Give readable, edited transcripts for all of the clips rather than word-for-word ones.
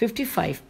55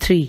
3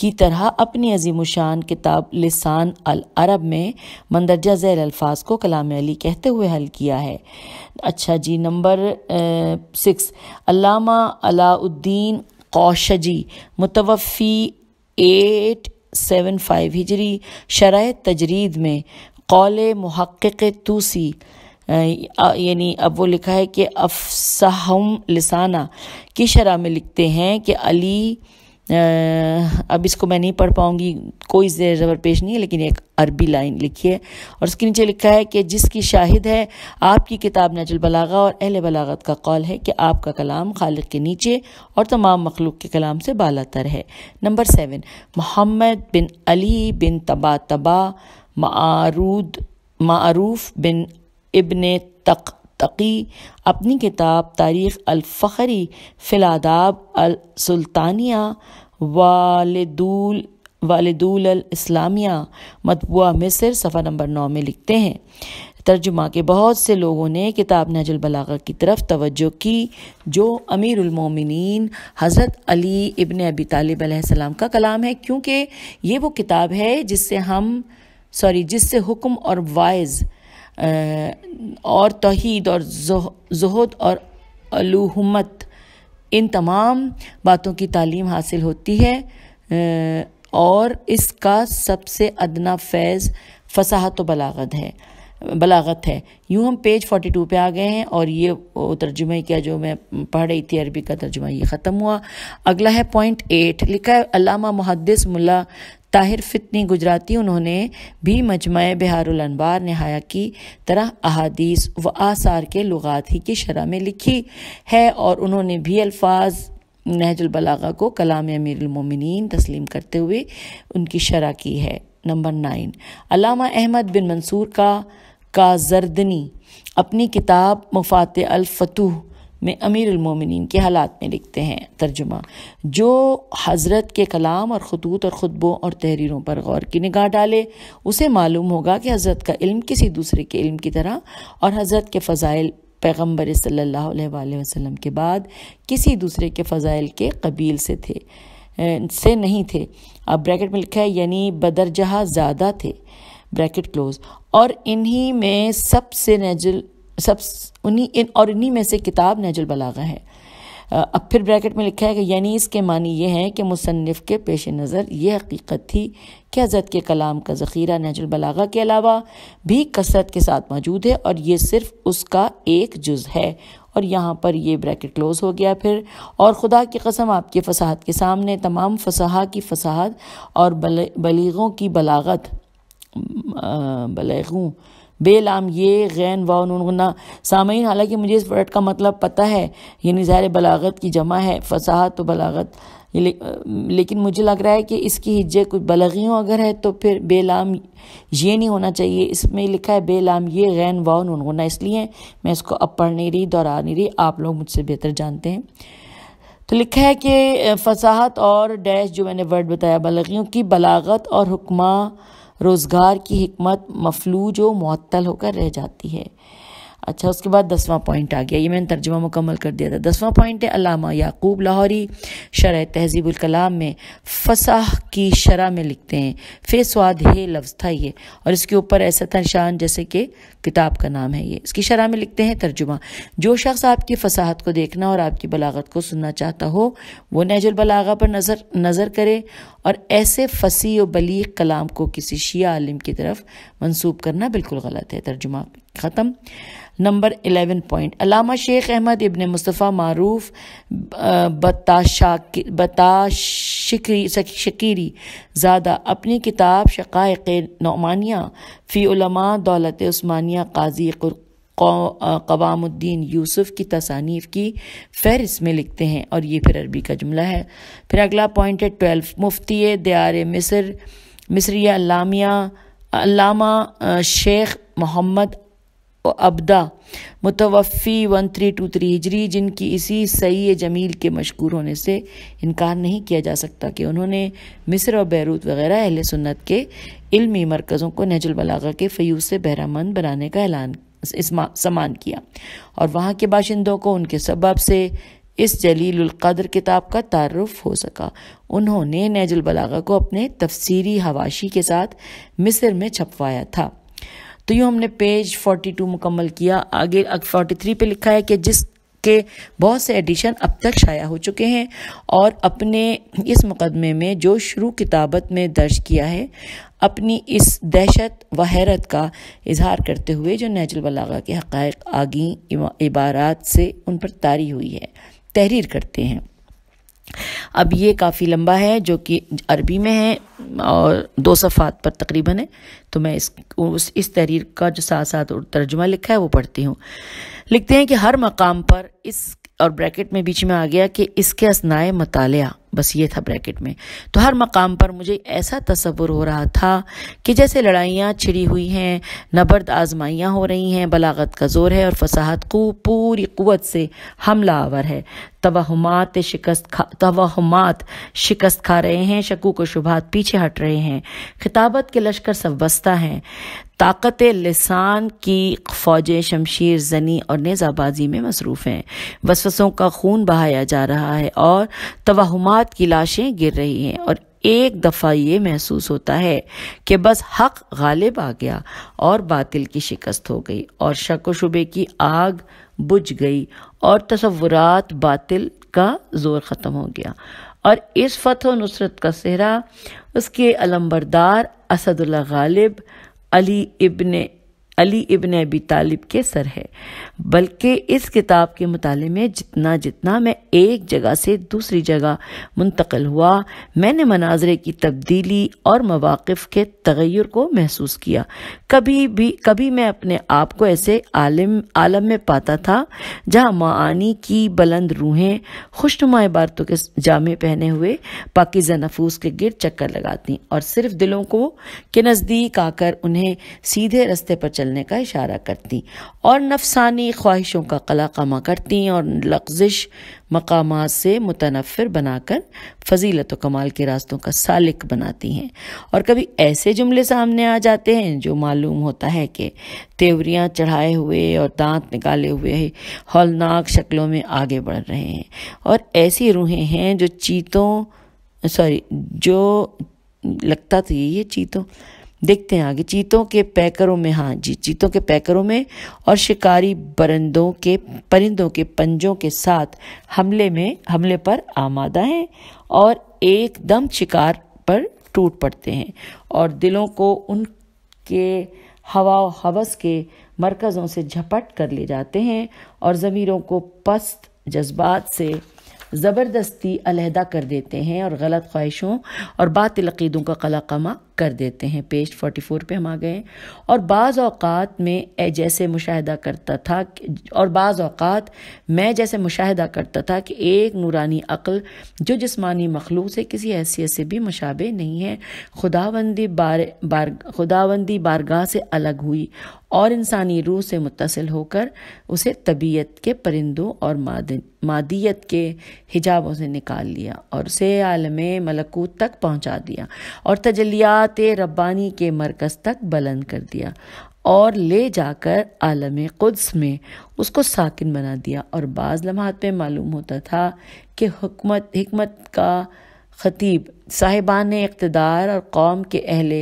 کی طرح اپنی عظیم الشان کتاب لسان العرب میں مندرجہ ذیل الفاظ کو کلام علی کہتے ہوئے حل کیا ہے۔ اچھا جی، نمبر 6، علامہ علاء الدین قوشجی متوفی 875 ہجری شرح تجرید میں قول محقق توسی، یعنی اب وہ لکھا ہے کہ افصحہم لسانہ کی شرح میں لکھتے ہیں کہ علی، اب اس کو میں نہیں پڑھ پاؤں گی، کوئی زیر زبر پیش نہیں ہے، لیکن ایک عربی لائن لکھی ہے اور اس کے نیچے لکھا ہے کہ جس کی شاہد ہے آپ کی کتاب نہج البلاغہ اور اہل بلاغت کا قول ہے کہ آپ کا کلام خالق کے نیچے اور تمام مخلوق کے کلام سے بالا تر ہے۔ نمبر 7، محمد بن علی بن طباطبا معروف بن ابن تقی اپنی کتاب تاریخ الفخری فی الآداب السلطانیہ والدول الاسلامیہ مطبوعہ مصر صفحہ نمبر 9 میں لکھتے ہیں، ترجمہ کے بہت سے لوگوں نے کتاب نہج البلاغہ کی طرف توجہ کی جو امیر المومنین حضرت علی ابن ابی طالب علیہ السلام کا کلام ہے، کیونکہ یہ وہ کتاب ہے جس سے حکم اور وعظ اور توحید اور زہد اور الوہمت، ان تمام باتوں کی تعلیم حاصل ہوتی ہے اور اس کا سب سے ادنا فیض فصاحت و بلاغت ہے۔ یوں ہم پیج 42 پہ آ گئے ہیں اور یہ ترجمہ کیا جو میں پڑھ رہی تھی عربی کا ترجمہ یہ ختم ہوا۔ اگلا ہے پوائنٹ 8، لکھا ہے علامہ محدث ملا طاہر فتنی گجراتی، انہوں نے بھی مجمع بحار الانوار نہایا کی طرح احادیث و آثار کے لغات ہی کی شرح میں لکھی ہے اور انہوں نے بھی الفاظ نہج البلاغہ کو کلام امیر المومنین تسلیم کرتے ہوئے ان کی شرح کی ہے۔ نمبر 9، علامہ احمد بن منصور کا زردنی اپنی کتاب مفاتح الفتوح میں امیر المومنین کے حالات میں لکھتے ہیں، ترجمہ، جو حضرت کے کلام اور خطوط اور خطبوں اور تحریروں پر غور کی نگاہ ڈالے اسے معلوم ہوگا کہ حضرت کا علم کسی دوسرے کے علم کی طرح اور حضرت کے فضائل پیغمبر صلی اللہ علیہ وآلہ وسلم کے بعد کسی دوسرے کے فضائل کے قبیل سے نہیں تھے۔ اب بریکٹ میں لکھا ہے یعنی بدرجہ زیادہ تھے، بریکٹ کلوز، اور انہی میں سے کتاب نہج البلاغہ ہے۔ اب پھر بریکٹ میں لکھا ہے کہ یعنی اس کے معنی یہ ہے کہ مصنف کے پیش نظر یہ حقیقت تھی کہ حضرت کے کلام کا ذخیرہ نہج البلاغہ کے علاوہ بھی کثرت کے ساتھ موجود ہے اور یہ صرف اس کا ایک جز ہے، اور یہاں پر یہ بریکٹ کلوز ہو گیا پھر، اور خدا کی قسم آپ کی فصاحت کے سامنے تمام فصاحہ کی فصاحت اور بلیغوں کی بلاغت، بلیغوں بے لام یہ غین واو نون غنہ۔ سامعین، حالانکہ مجھے اس ورڈ کا مطلب پتہ ہے، یعنی ظاہر بلاغت کی جمع ہے فصاحت و بلاغت، لیکن مجھے لگ رہا ہے کہ اس کی ہجے کچھ بلغیوں اگر ہے تو پھر بے لام یہ نہیں ہونا چاہیے، اس میں لکھا ہے بے لام یہ غین واو نون غنہ، اس لیے میں اس کو اب پڑھ نہیں رہی، دہرا نہیں رہی، آپ لوگ مجھ سے بہتر جانتے ہیں۔ تو لکھا ہے کہ فصاحت اور ڈیش جو میں نے ورڈ بتایا بلغیوں کی بلاغت اور حکمہ روزگار کی حکمت مفلوج و معطل ہو کر رہ جاتی ہے۔ اچھا، اس کے بعد 10واں پوائنٹ آ گیا، یہ میں نے ترجمہ مکمل کر دیا تھا۔ 10واں پوائنٹ ہے علامہ یعقوب لاہوری شرح تہذیب الکلام میں فصاح کی شرح میں لکھتے ہیں، فے سواد ہے لفظ تھا یہ، اور اس کے اوپر ایسا تھا نشان جیسے کہ کتاب کا نام ہے یہ۔ اس کی شرح میں لکھتے ہیں، ترجمہ، جو شخص آپ کی فصاحت کو دیکھنا اور آپ کی بلاغت کو سننا چاہتا ہو وہ نہج البلاغہ پر نظر کرے، اور ایسے فصیح و بلیغ کلام کو کسی شیعہ عالم کی طرف منسوب کرنا بالکل غلط ہے۔ ترجمہ ختم۔ نمبر 11 پوائنٹ، علامہ شیخ احمد ابن مصطفیٰ معروف شکیری زادہ اپنی کتاب شقائق نعمانیہ فی علماء دولت عثمانیہ قاضی قوام الدین یوسف کی تصانیف کی فہرست میں لکھتے ہیں، اور یہ پھر عربی کا جملہ ہے۔ پھر اگلا پوائنٹ ہے 12، مفتی دیار مصریہ علامہ شیخ محمد عبدہ متوفی 1323 ہجری، جن کی اسی صحیح جمیل کے مشکور ہونے سے انکار نہیں کیا جا سکتا کہ انہوں نے مصر اور بیروت وغیرہ اہل سنت کے علمی مرکزوں کو نہج البلاغہ کے فیوز سے بہرہ مند بنانے کا سامان کیا، اور وہاں کے باشندوں کو ان کے سبب سے اس جلیل القدر کتاب کا تعارف ہو سکا۔ انہوں نے نہج البلاغہ کو اپنے تفسیری حواشی کے ساتھ مصر میں چھپوایا تھا۔ تو یوں ہم نے پیج 42 مکمل کیا۔ آگے 43 پہ لکھا ہے کہ جس کے بہت سے ایڈیشن اب تک شائع ہو چکے ہیں، اور اپنے اس مقدمے میں جو شروع کتابت میں درج کیا ہے، اپنی اس دہشت و حیرت کا اظہار کرتے ہوئے جو نہج البلاغہ کے حقائق آگیں عبارات سے ان پر طاری ہوئی ہے، تحریر کرتے ہیں۔ اب یہ کافی لمبا ہے، جو کہ عربی میں ہے اور 2 صفحات پر تقریباً ہے، تو میں اس تحریر کا جو ساتھ ساتھ ترجمہ لکھا ہے وہ پڑھتی ہوں۔ لکھتے ہیں کہ ہر مقام پر اس، اور بریکٹ میں بیچ میں آ گیا کہ اس کے اثناء مطالعہ، بس یہ تھا بریکٹ میں، تو ہر مقام پر مجھے ایسا تصور ہو رہا تھا کہ جیسے لڑائیاں چھڑی ہوئی ہیں، نبرد آزمائیاں ہو رہی ہیں، بلاغت کا زور ہے اور فصاحت پوری قوت سے حملہ آور ہے، توہمات شکست کھا رہے ہیں، شکوک و شبہات پیچھے ہٹ رہے ہیں، خطابت کے لشکر سب بستہ ہیں، طاقت لسان کی فوجیں شمشیر زنی اور نیزہ بازی میں مصروف ہیں، وسوسوں کا خون بہایا جا رہا ہے اور توہمات کی لاشیں گر رہی ہیں، اور ایک دفعہ یہ محسوس ہوتا ہے کہ بس حق غالب آ گیا اور باطل کی شکست ہو گئی، اور شک و شبے کی آگ بجھ گئی، اور تصورات باطل کا زور ختم ہو گیا، اور اس فتح و نصرت کا صحرا اس کے علمبردار اسد اللہ غالب علی ابن ابی طالب کے سر ہے۔ بلکہ اس کتاب کے مطالعے میں جتنا میں ایک جگہ سے دوسری جگہ منتقل ہوا، میں نے مناظر کی تبدیلی اور مواقف کے تغیر کو محسوس کیا۔ کبھی میں اپنے آپ کو ایسے عالم میں پاتا تھا جہاں معانی کی بلند روحیں خوشنما عبارتوں کے جامے پہنے ہوئے پاکیزہ نفوس کے گرد چکر لگاتی اور صرف دلوں کو کے نزدیک آ کر انہیں سیدھے رستے پر چلنے کا اشارہ کرتی اور نفسانی خواہشوں کا قلقمہ کرتی اور لغزش مقامات سے متنفر بنا کر فضیلت و کمال کے راستوں کا سالک بناتی ہیں، اور کبھی ایسے جملے سامنے آ جاتے ہیں جو معلوم ہوتا ہے کہ تیوریاں چڑھائے ہوئے اور دانت نکالے ہوئے ہولناک شکلوں میں آگے بڑھ رہے ہیں، اور ایسی روحیں ہیں جو لگتا تو یہ چیتوں دیکھتے ہیں آگے، چیتوں کے پیکروں میں اور شکاری پرندوں کے پنجوں کے ساتھ حملے پر آمادہ ہیں، اور ایک دم شکار پر ٹوٹ پڑتے ہیں، اور دلوں کو ان کے ہوا و ہوس کے مرکزوں سے جھپٹ کر لے جاتے ہیں، اور ضمیروں کو پست جذبات سے زبردستی علیحدہ کر دیتے ہیں، اور غلط خواہشوں اور باطل عقیدوں کا قلقمہ کر دیتے ہیں۔ پیج 44 پہ ہم آ گئے، اور بعض اوقات میں جیسے مشاہدہ کرتا تھا کہ ایک نورانی عقل جو جسمانی مخلوق سے کسی حیثیت سے بھی مشابہ نہیں ہے، خداوندی بارگاہ سے الگ ہوئی اور انسانی روح سے متصل ہو کر اسے طبیعت کے پرندوں اور مادیت کے حجابوں سے نکال لیا اور اسے عالم ملکوت تک پہنچا دیا اور تجلیات ربانی کے مرکز تک بلند کر دیا اور لے جا کر عالم قدس میں اس کو ساکن بنا دیا، اور بعض لمحات میں معلوم ہوتا تھا کہ حکمت کا خطیب صاحبان اقتدار اور قوم کے اہل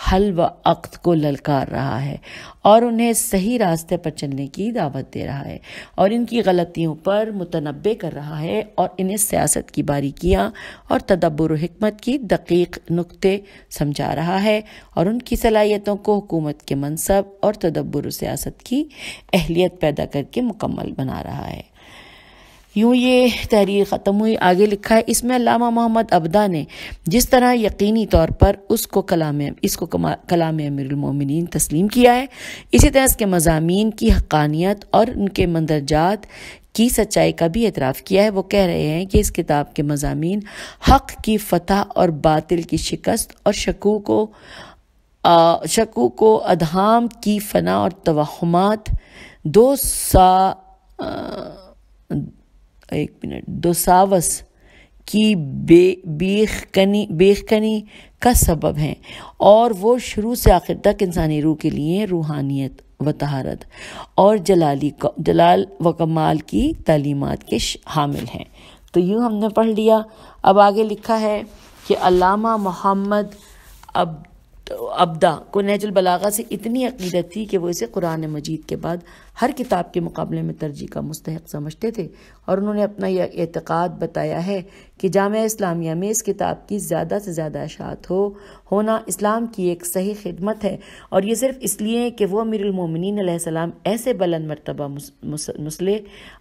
حل و عقد کو للکار رہا ہے اور انہیں صحیح راستے پر چلنے کی دعوت دے رہا ہے اور ان کی غلطیوں پر متنبہ کر رہا ہے اور انہیں سیاست کی باریکیاں اور تدبر و حکمت کی دقیق نکتے سمجھا رہا ہے اور ان کی صلاحیتوں کو حکومت کے منصب اور تدبر و سیاست کی اہلیت پیدا کر کے مکمل بنا رہا ہے۔ یوں یہ تحریر ختم ہوئی۔ آگے لکھا ہے، اس میں علامہ محمد عبدہ نے جس طرح یقینی طور پر اس کو کلام امیر المومنین تسلیم کیا ہے، اسی طرح اس کے مضامین کی حقانیت اور ان کے مندرجات کی سچائی کا بھی اعتراف کیا ہے۔ وہ کہہ رہے ہیں کہ اس کتاب کے مضامین حق کی فتح اور باطل کی شکست اور شکوک و ادہام کی فنا اور توہمات دو ساوس کی بیخ کنی کا سبب ہیں، اور وہ شروع سے آخر تک انسانی روح کے لیے روحانیت و طہارت اور جلال و کمال کی تعلیمات کے حامل ہیں۔ تو یوں ہم نے پڑھ لیا۔ اب آگے لکھا ہے کہ علامہ محمد عبدہ کو نہج البلاغہ سے اتنی عقیدت تھی کہ وہ اسے قرآن مجید کے بعد ہر کتاب کے مقابلے میں ترجیح کا مستحق سمجھتے تھے، اور انہوں نے اپنا یہ اعتقاد بتایا ہے کہ جامعہ اسلامیہ میں اس کتاب کی زیادہ سے زیادہ اشاعت ہونا اسلام کی ایک صحیح خدمت ہے، اور یہ صرف اس لیے کہ وہ امیر المومنین علیہ السلام ایسے بلند مرتبہ مصلح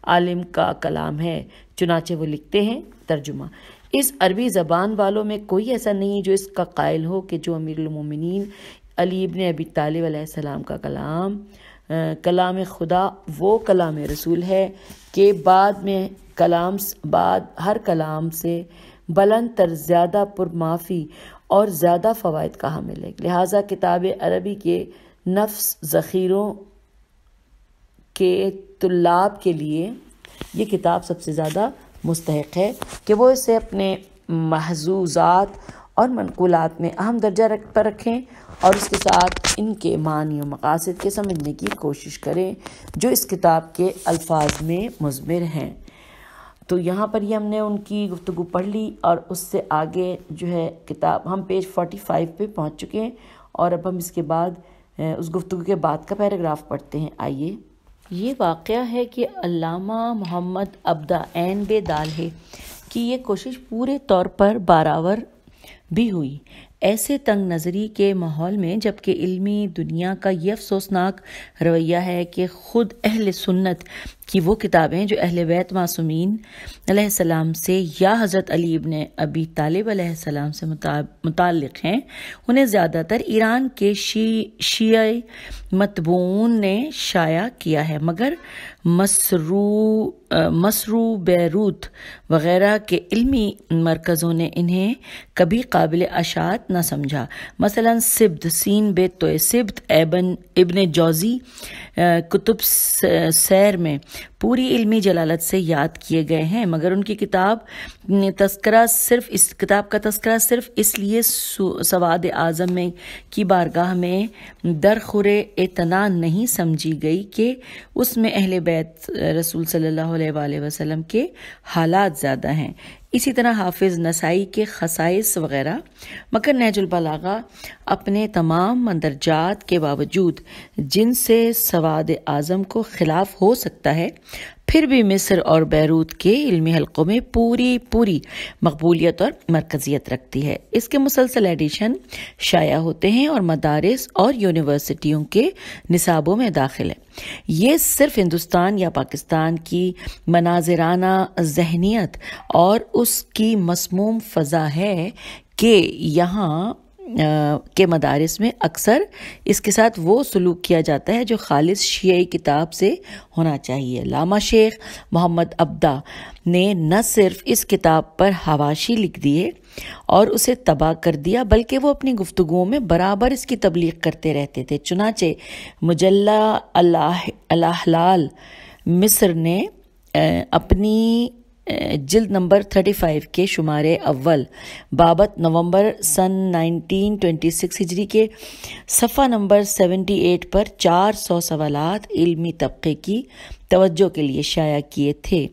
عالم کا کلام ہے۔ چنانچہ وہ لکھتے ہیں ترجمہ: اس عربی زبان والوں میں کوئی ایسا نہیں جو اس کا قائل ہو کہ جو امیر المومنین علی ابن ابی طالب علیہ السلام کا کلام خدا وہ کلام رسول ہے کہ بعد ہر کلام سے بلند تر، زیادہ پرمعافی اور زیادہ فوائد کا حامل ہے۔ لہٰذا کتاب عربی کے نفس ذخیروں کے طلاب کے لیے یہ کتاب سب سے زیادہ مستحق ہے کہ وہ اسے اپنے محظوظات اور منقولات میں اہم درجہ پر رکھیں، اور اس کے ساتھ ان کے معنی و مقاصد کے سمجھنے کی کوشش کریں جو اس کتاب کے الفاظ میں مضمر ہیں۔ تو یہاں پر یہ ہم نے ان کی گفتگو پڑھ لی، اور اس سے آگے جو ہے کتاب ہم پیج 45 پہ پہنچ چکے ہیں، اور اب ہم اس کے بعد اس گفتگو کے بعد کا پیراگراف پڑھتے ہیں۔ آئیے۔ یہ واقعہ ہے کہ علامہ محمد عبدہ عین بے دال ہے کہ یہ کوشش پورے طور پر برآور بھی ہوئی۔ ایسے تنگ نظری کے ماحول میں جبکہ علمی دنیا کا یہ افسوسناک رویہ ہے کہ خود اہل سنت کی وہ کتابیں جو اہل بیت معصومین علیہ السلام سے یا حضرت علی ابن ابی طالب علیہ السلام سے متعلق ہیں، انہیں زیادہ تر ایران کے شیعہ مطبوعون نے شائع کیا ہے، مگر مصر، بیروت وغیرہ کے علمی مرکزوں نے انہیں کبھی قابل اشاعت نہ سمجھا۔ مثلا سبت سین بے تو سبت ابن جوزی کتب سیر میں پوری علمی جلالت سے یاد کیے گئے ہیں، مگر ان کی کتاب کا تذکرہ صرف اس لیے سواد اعظم کی بارگاہ میں درخور اعتنا نہیں سمجھی گئی کہ اس میں اہل بیت رسول صلی اللہ علیہ وآلہ وسلم کے حالات زیادہ ہیں۔ اسی طرح حافظ نسائی کے خصائص وغیرہ، مگر نہج البلاغہ اپنے تمام مندرجات کے باوجود جن سے سواد اعظم کو خلاف ہو سکتا ہے، پھر بھی مصر اور بیروت کے علمی حلقوں میں پوری مقبولیت اور مرکزیت رکھتی ہے۔ اس کے مسلسل ایڈیشن شائع ہوتے ہیں اور مدارس اور یونیورسٹیوں کے نصابوں میں داخل ہے۔ یہ صرف ہندوستان یا پاکستان کی مناظرانہ ذہنیت اور اس کی مسموم فضا ہے کہ یہاں کے مدارس میں اکثر اس کے ساتھ وہ سلوک کیا جاتا ہے جو خالص شیعی کتاب سے ہونا چاہیے۔ علامہ شیخ محمد عبدہ نے نہ صرف اس کتاب پر حواشی لکھ دیے اور اسے تباہ کر دیا، بلکہ وہ اپنی گفتگوؤں میں برابر اس کی تبلیغ کرتے رہتے تھے۔ چنانچہ مجلہ الاحلال مصر نے اپنی جلد نمبر 35 کے شمارے اول بابت نومبر سن 1926 ہجری کے صفحہ نمبر 78 پر 400 سوالات علمی طبقے کی توجہ کے لیے شائع کیے تھے،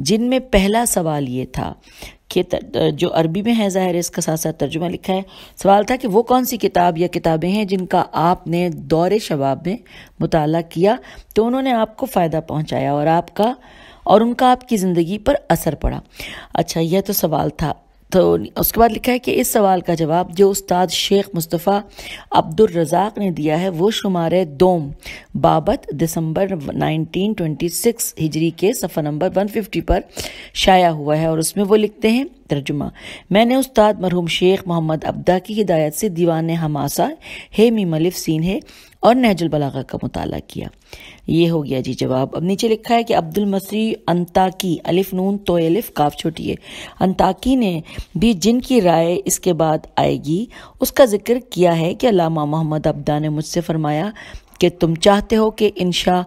جن میں پہلا سوال یہ تھا کہ جو عربی میں ہے، ظاہر اس کا ساتھ ساتھ ترجمہ لکھا ہے۔ سوال تھا کہ وہ کون سی کتاب یا کتابیں ہیں جن کا آپ نے دور شباب میں مطالعہ کیا تو انہوں نے آپ کو فائدہ پہنچایا اور ان کا آپ کی زندگی پر اثر پڑا۔ اچھا، یہ تو سوال تھا۔ تو اس کے بعد لکھا ہے کہ اس سوال کا جواب جو استاد شیخ مصطفیٰ عبد الرزاق نے دیا ہے وہ شمارے دوم بابت دسمبر 1926 ہجری کے صفحہ نمبر 150 پر شائع ہوا ہے، اور اس میں وہ لکھتے ہیں ترجمہ: میں نے استاد مرحوم شیخ محمد عبدہ کی ہدایت سے دیوان حماسہ ہے میم الف سین ہے اور نہج البلاغہ کا مطالعہ کیا۔ یہ ہو گیا جی جواب۔ اب نیچے لکھا ہے کہ عبد المسیح انطاکی الف نون تو الف کاف چھوٹی ہے انطاکی نے بھی جن کی رائے اس کے بعد آئے گی اس کا ذکر کیا ہے کہ علامہ محمد عبدہ نے مجھ سے فرمایا کہ تم چاہتے ہو کہ انشاء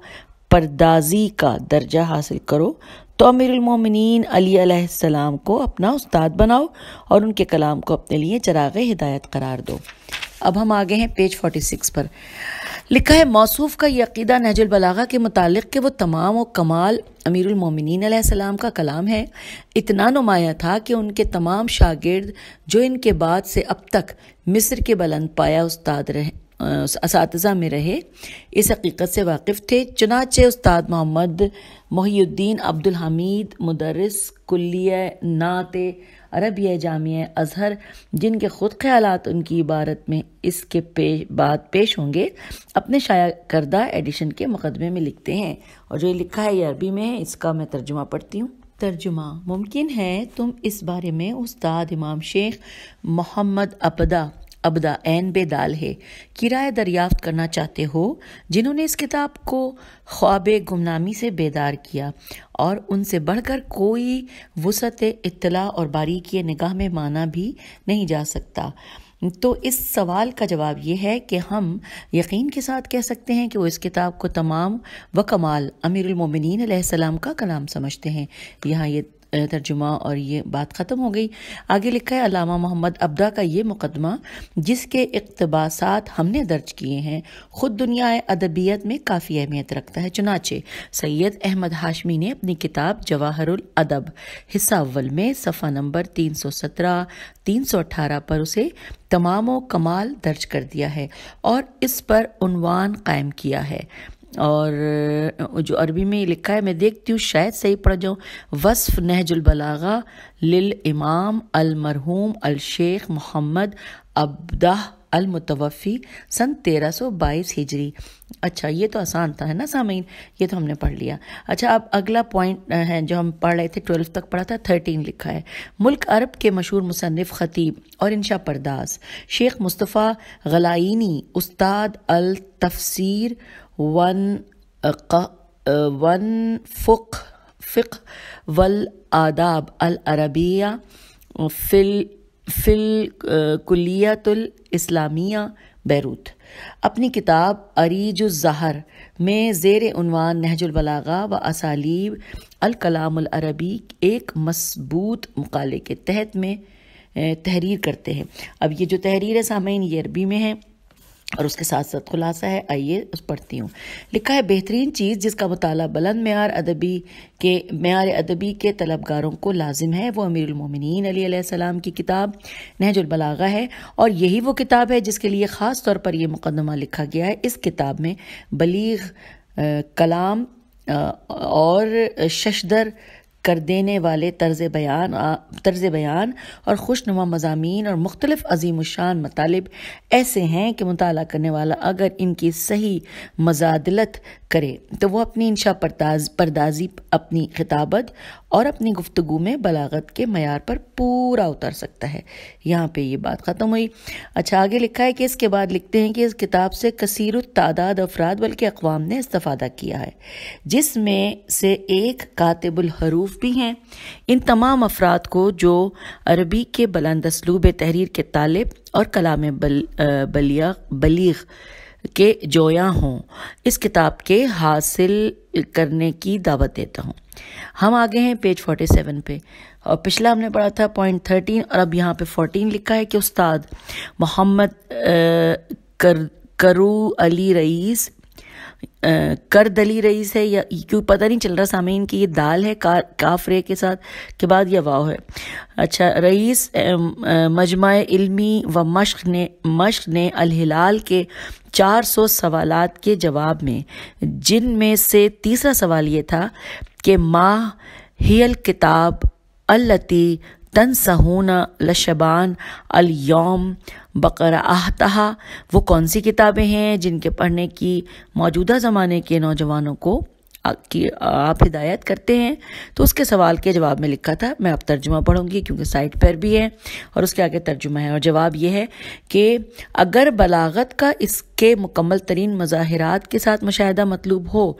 پردازی کا درجہ حاصل کرو تو امیر المومنین علی علیہ السلام کو اپنا استاد بناؤ اور ان کے کلام کو اپنے لیے چراغ ہدایت قرار دو۔ اب ہم آگے ہیں پیج 46 پر، لکھا ہے موصوف کا یہ عقیدہ نہج البلاغہ کے متعلق کہ وہ تمام و کمال امیر المومنین علیہ السلام کا کلام ہے اتنا نمایاں تھا کہ ان کے تمام شاگرد جو ان کے بعد سے اب تک مصر کے بلند پایا اساتذہ میں رہے اس حقیقت سے واقف تھے۔ چنانچہ استاد محمد محی الدین عبد الحمید مدرس کلیہ نعت عربیہ جامعہ ازہر، جن کے خود خیالات ان کی عبارت میں اس کے بعد پیش ہوں گے، اپنے شائع کردہ ایڈیشن کے مقدمے میں لکھتے ہیں، اور جو یہ لکھا ہے یہ عربی میں ہے، اس کا میں ترجمہ پڑھتی ہوں۔ ترجمہ: ممکن ہے تم اس بارے میں استاد امام شیخ محمد ابدا عین بے دال ہے کی رائے دریافت کرنا چاہتے ہو، جنہوں نے اس کتاب کو خواب گمنامی سے بیدار کیا اور ان سے بڑھ کر کوئی وسعت اطلاع اور باریکی نگاہ میں مانا بھی نہیں جا سکتا۔ تو اس سوال کا جواب یہ ہے کہ ہم یقین کے ساتھ کہہ سکتے ہیں کہ وہ اس کتاب کو تمام و کمال امیر المومنین علیہ السلام کا کلام سمجھتے ہیں۔ یہاں یہ ترجمہ اور یہ بات ختم ہو گئی۔ آگے لکھا ہے علامہ محمد ابدا کا یہ مقدمہ جس کے اقتباسات ہم نے درج کیے ہیں خود دنیا ادبیت میں کافی اہمیت رکھتا ہے۔ چنانچہ سید احمد ہاشمی نے اپنی کتاب جواہر الادب حصہ اول میں صفحہ نمبر 317 318 پر اسے تمام و کمال درج کر دیا ہے اور اس پر عنوان قائم کیا ہے، اور جو عربی میں لکھا ہے میں دیکھتی ہوں شاید صحیح پڑھ جاؤں، وصف نہج البلاغہ للامام المرحوم الشیخ محمد ابدہ المتوفی سن 1322 ہجری۔ اچھا، یہ تو آسان تھا ہے نا سامعین، یہ تو ہم نے پڑھ لیا۔ اچھا، اب اگلا پوائنٹ ہے جو ہم پڑھ رہے تھے 12 تک پڑھا تھا، 13 لکھا ہے ملک عرب کے مشہور مصنف، خطیب اور انشا پرداز شیخ مصطفیٰ غلائینی استاد التفسیر فقہ والآداب العربیہ فی الکلیۃ الاسلامیہ بیروت، اپنی کتاب عریج الظہر میں زیر عنوان نہج البلاغہ و اسالیب الکلام العربی ایک مضبوط مقالے کے تحت میں تحریر کرتے ہیں۔ اب یہ جو تحریر ہے سامعین یہ عربی میں ہے اور اس کے ساتھ ساتھ خلاصہ ہے، آئیے اس پڑھتی ہوں۔ لکھا ہے بہترین چیز جس کا مطالعہ بلند معیار ادبی کے طلبگاروں کو لازم ہے وہ امیر المومنین علی علیہ السلام کی کتاب نہج البلاغہ ہے، اور یہی وہ کتاب ہے جس کے لیے خاص طور پر یہ مقدمہ لکھا گیا ہے۔ اس کتاب میں بلیغ کلام اور ششدر کر دینے والے طرز بیان اور خوشنما مضامین اور مختلف عظیم الشان مطالب ایسے ہیں کہ مطالعہ کرنے والا اگر ان کی صحیح مزادلت کرے تو وہ اپنی انشا پردازی، اپنی خطابت اور اپنی گفتگو میں بلاغت کے معیار پر پورا اتر سکتا ہے۔ یہاں پہ یہ بات ختم ہوئی۔ اچھا، آگے لکھا ہے کہ اس کے بعد لکھتے ہیں کہ اس کتاب سے کثیر التعداد افراد بلکہ اقوام نے استفادہ کیا ہے، جس میں سے ایک کاتب الحروف بھی ہیں۔ ان تمام افراد کو جو عربی کے بلند اسلوب تحریر کے طالب اور کلام بلیغ کے جویاں ہوں، اس کتاب کے حاصل کرنے کی دعوت دیتا ہوں۔ ہم آگے ہیں پیج 47 پہ، اور پچھلا ہم نے پڑھا تھا پوائنٹ 13، اور اب یہاں پہ 14 لکھا ہے کہ استاد محمد کرد علی رئیس ہے، یا کیوں پتہ نہیں چل رہا سامعین کہ یہ دال ہے کاف رے کے ساتھ کے بعد یا واو ہے۔ اچھا، رئیس مجمع علمی و مشق نے الہلال کے 400 سوالات کے جواب میں، جن میں سے تیسرا سوال یہ تھا کہ ماہ ہی الکتاب التی تنسہون لشبان الیوم بقراءتہا، وہ کون سی کتابیں ہیں جن کے پڑھنے کی موجودہ زمانے کے نوجوانوں کو آپ ہدایت کرتے ہیں؟ تو اس کے سوال کے جواب میں لکھا تھا، میں اب ترجمہ پڑھوں گی کیونکہ سائٹ پر بھی ہے اور اس کے آگے ترجمہ ہے، اور جواب یہ ہے کہ اگر بلاغت کا اس کے مکمل ترین مظاہرات کے ساتھ مشاہدہ مطلوب ہو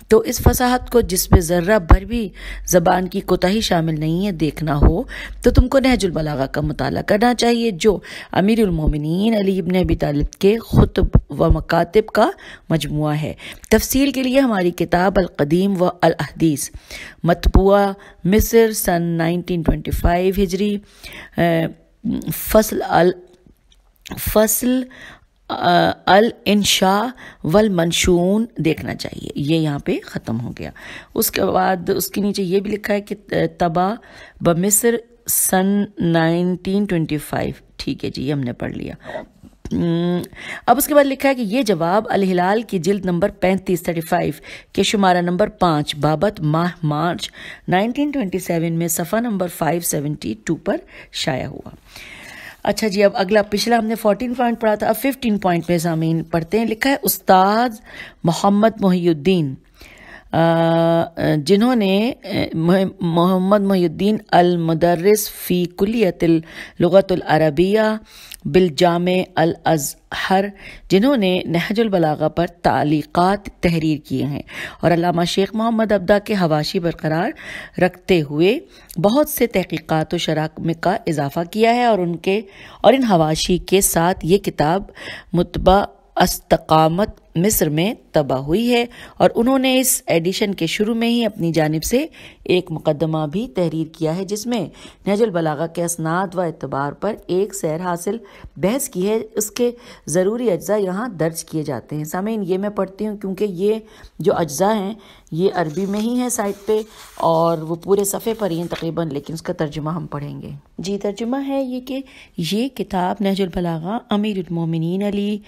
تو اس فصاحت کو جس میں ذرہ بھر بھی زبان کی کوتاہی شامل نہیں ہے دیکھنا ہو تو تم کو نہج البلاغہ کا مطالعہ کرنا چاہیے، جو امیر المومنین علی ابن ابی طالب کے خطب و مکاتب کا مجموعہ ہے۔ تفصیل کے لیے ہماری کتاب القدیم و الاحادیث مطبوعہ مصر سن 1925 ہجری فصل الانشاء والمنشون دیکھنا چاہیے۔ یہ یہاں پہ ختم ہو گیا۔ اس کے بعد اس کے نیچے یہ بھی لکھا ہے کہ طبع بمصر سن 1925، ٹھیک ہے جی، یہ ہم نے پڑھ لیا۔ اب اس کے بعد لکھا ہے کہ یہ جواب الہلال کی جلد نمبر 35 کے شمارہ نمبر 5 بابت ماہ مارچ 1927 میں صفحہ نمبر 572 پر شائع ہوا۔ اچھا جی، اب اگلا پچھلا ہم نے 14 پوائنٹ پڑھا تھا، اب 15 پوائنٹ میں سامعین پڑھتے ہیں۔ لکھا ہے استاد محمد محی الدین، جنہوں نے محمد محی الدین المدرس فی کلیت اللغۃ العربیہ بالجامع الازہر، جنہوں نے نہج البلاغہ پر تعلیقات تحریر کیے ہیں اور علامہ شیخ محمد عبدہ کے حواشی برقرار رکھتے ہوئے بہت سے تحقیقات و شرح میں کا اضافہ کیا ہے، اور ان حواشی کے ساتھ یہ کتاب مطبع استقامت مصر میں طبع ہوئی ہے، اور انہوں نے اس ایڈیشن کے شروع میں ہی اپنی جانب سے ایک مقدمہ بھی تحریر کیا ہے جس میں نہج البلاغہ کے اسناد و اعتبار پر ایک سیر حاصل بحث کی ہے۔ اس کے ضروری اجزاء یہاں درج کیے جاتے ہیں۔ سامعین، یہ میں پڑھتی ہوں کیونکہ یہ جو اجزاء ہیں یہ عربی میں ہی ہیں سائٹ پہ، اور وہ پورے صفحے پر ہی ہیں تقریباً، لیکن اس کا ترجمہ ہم پڑھیں گے۔ جی، ترجمہ ہے یہ کہ یہ کتاب نہج البلاغہ امیر المومنین علی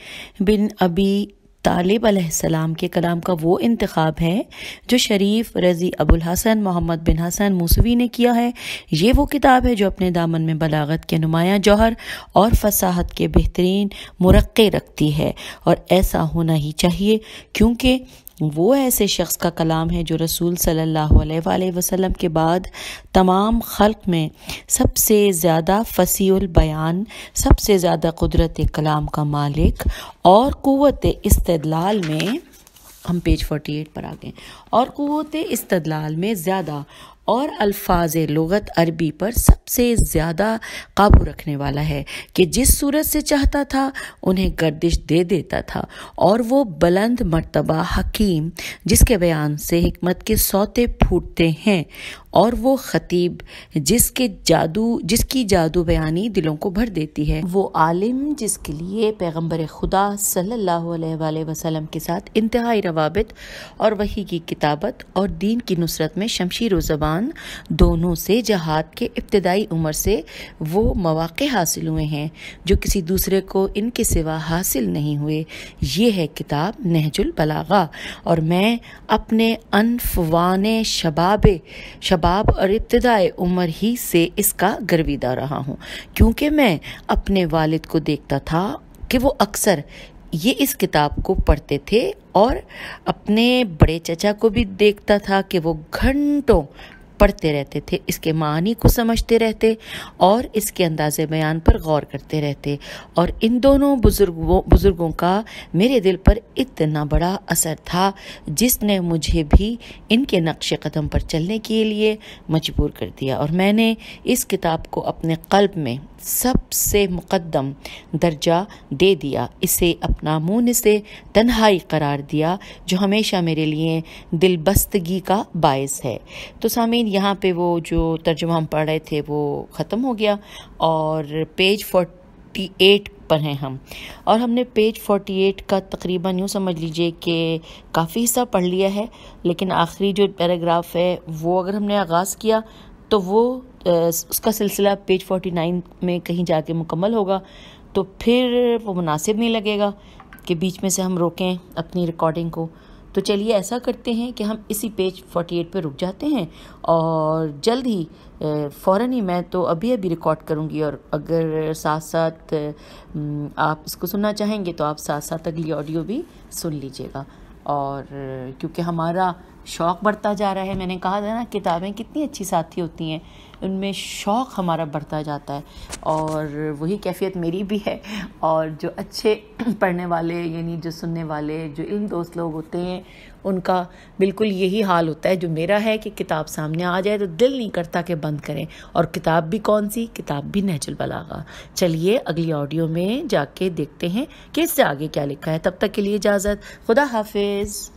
بن ابی طالب علیہ السلام کے کلام کا وہ انتخاب ہے جو شریف رضی ابو الحسن محمد بن حسن موسوی نے کیا ہے۔ یہ وہ کتاب ہے جو اپنے دامن میں بلاغت کے نمایاں جوہر اور فصاحت کے بہترین مرقع رکھتی ہے، اور ایسا ہونا ہی چاہیے کیونکہ وہ ایسے شخص کا کلام ہے جو رسول صلی اللہ علیہ وآلہ وسلم کے بعد تمام خلق میں سب سے زیادہ فصیح البیان، سب سے زیادہ قدرت کلام کا مالک اور قوت استدلال میں، ہم پیج 48 پر آ گئے، اور قوت استدلال میں زیادہ اور الفاظ لغت عربی پر سب سے زیادہ قابو رکھنے والا ہے کہ جس صورت سے چاہتا تھا انہیں گردش دے دیتا تھا، اور وہ بلند مرتبہ حکیم جس کے بیان سے حکمت کے سوتے پھوٹتے ہیں، اور وہ خطیب جس کی جادو بیانی دلوں کو بھر دیتی ہے، وہ عالم جس کے لیے پیغمبر خدا صلی اللہ علیہ وآلہ وسلم کے ساتھ انتہائی روابط اور وحی کی کتابت اور دین کی نصرت میں شمشیر و زبان دونوں سے جہاد کے ابتدائی عمر سے وہ مواقع حاصل ہوئے ہیں جو کسی دوسرے کو ان کے سوا حاصل نہیں ہوئے۔ یہ ہے کتاب نہج البلاغہ، اور میں اپنے انفوان شباب اور ابتدائے عمر ہی سے اس کا گرویدہ رہا ہوں، کیونکہ میں اپنے والد کو دیکھتا تھا کہ وہ اکثر یہ اس کتاب کو پڑھتے تھے، اور اپنے بڑے چچا کو بھی دیکھتا تھا کہ وہ گھنٹوں پڑھتے رہتے تھے، اس کے معنی کو سمجھتے رہتے اور اس کے انداز بیان پر غور کرتے رہتے، اور ان دونوں بزرگوں کا میرے دل پر اتنا بڑا اثر تھا جس نے مجھے بھی ان کے نقش قدم پر چلنے کے لیے مجبور کر دیا، اور میں نے اس کتاب کو اپنے قلب میں سب سے مقدم درجہ دے دیا، اسے اپنا مونس تنہائی قرار دیا جو ہمیشہ میرے لیے دل بستگی کا باعث ہے۔ تو سامعین، یہاں پہ وہ جو ترجمہ ہم پڑھ رہے تھے وہ ختم ہو گیا، اور پیج 48 پر ہیں ہم، اور ہم نے پیج 48 کا تقریباً یوں سمجھ لیجئے کہ کافی حصہ پڑھ لیا ہے، لیکن آخری جو پیراگراف ہے وہ اگر ہم نے آغاز کیا تو وہ اس کا سلسلہ پیج 49 میں کہیں جا کے مکمل ہوگا، تو پھر وہ مناسب نہیں لگے گا کہ بیچ میں سے ہم روکیں اپنی ریکارڈنگ کو۔ تو چلیے ایسا کرتے ہیں کہ ہم اسی پیج 48 پہ رک جاتے ہیں، اور جلد ہی فوراً ہی میں تو ابھی ریکارڈ کروں گی، اور اگر ساتھ ساتھ آپ اس کو سننا چاہیں گے تو آپ ساتھ ساتھ اگلی آڈیو بھی سن لیجئے گا، اور کیونکہ ہمارا شوق بڑھتا جا رہا ہے. میں نے کہا تھا نا کتابیں کتنی اچھی ساتھی ہوتی ہیں, ان میں شوق ہمارا بڑھتا جاتا ہے, اور وہی کیفیت میری بھی ہے. اور جو اچھے پڑھنے والے یعنی جو سننے والے جو علم دوست لوگ ہوتے ہیں ان کا بالکل یہی حال ہوتا ہے جو میرا ہے کہ کتاب سامنے آ جائے تو دل نہیں کرتا کہ بند کریں. اور کتاب بھی کون سی؟ کتاب بھی نہج البلاغہ. چلیے اگلی آڈیو میں جا کے دیکھتے ہیں کہ اس سے آگے کیا لکھا ہے. تب تک کے لیے اجازت, خدا حافظ.